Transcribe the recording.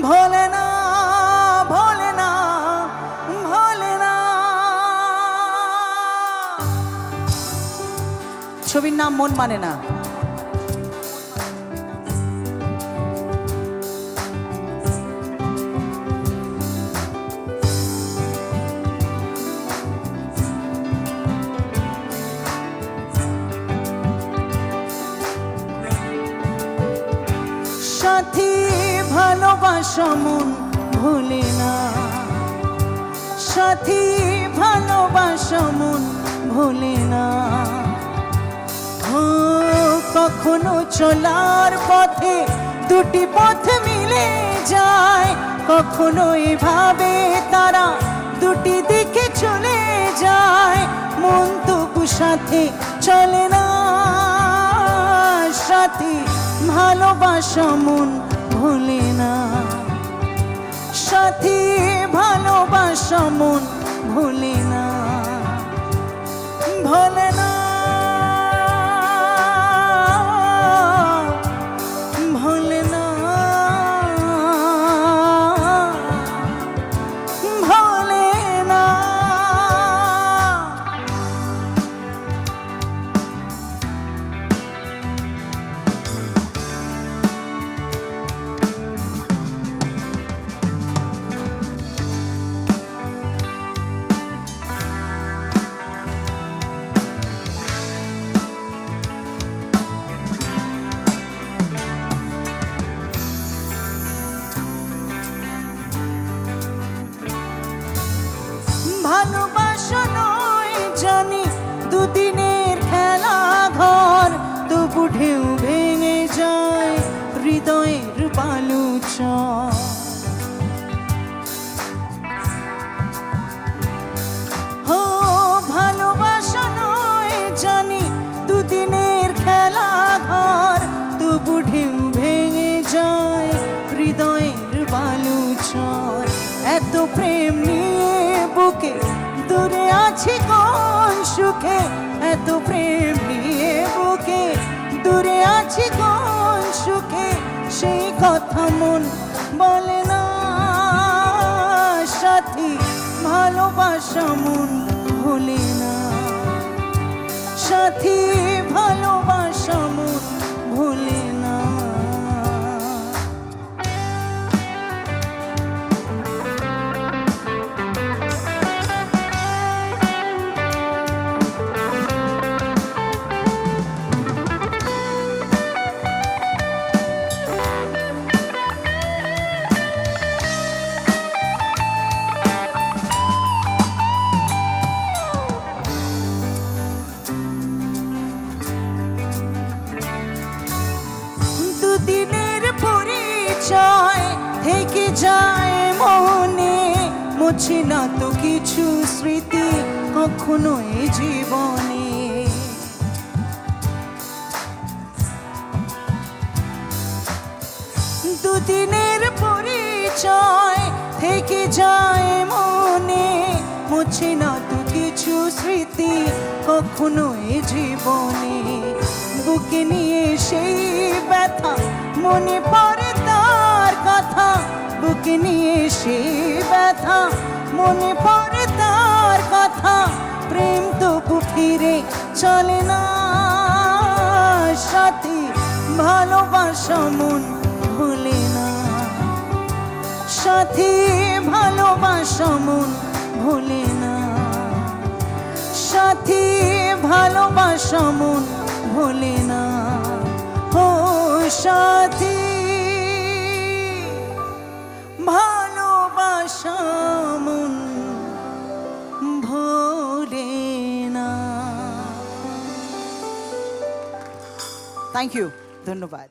ভোলে না, ভোলে না, ভোলে না। ছবির নাম মন মানে না। সাথী ভালোবাসা মন ভুলে না, সাথী ভালোবাসা মন ভুলে না। কখনো চলার পথে দুটি পথ মিলে যায়, কখনো এভাবে তারা দুটি দিকে চলে যায়। মন তবু সাথে চলে না, সাথী ভালোবাসা মন ভুলে না, সাথী ভালোবাসা মন ভুলে না, ভোলে না, ভোলে না, ভোলে না। ভালোবাসা নয় জানি দুদিনের খেলা ঘর, তবু ঢেউ ভেঙে যায় হৃদয়ের বালুচর। ও ভালোবাসা নয় জানি দুদিনের খেলা ঘর, তবু ঢেউ ভেঙে যায় হৃদয়ের বালুচর। এত প্রেম নিয়ে বুকে দূরে আছি কোন সুখে, এত প্রেম নিয়ে বুকে দূরে আছি কোন সুখে, সেই কথা মন বলে না। সাথী ভালোবাসা মন ভুলে না, সাথী ভালোবাসা মন ভুলে না। দুদিনের পরিচয় থেকে যায় মনে, মুছে না তো কিছু স্মৃতি কখনো এই জীবনে। দুদিনের পরিচয় থেকে যায় মনে, মুছে না তো কিছু স্মৃতি কখনো এই জীবনে। বুকে নিয়ে সেই ব্যথা মনে পড়ে তার কথা, বুকে নিয়ে সেই ব্যথা মনে পড়ে তার কথা। প্রেম তবু ফিরে চলে না, সাথী ভালোবাসা মন ভুলে না, সাথী ভালোবাসা মন ভুলে না, সাথী ভালোবাসা মন ভুলে না। ও সাথী ভালোবাসা মন ভুলে না। থ্যাংক ইউ, ধন্যবাদ।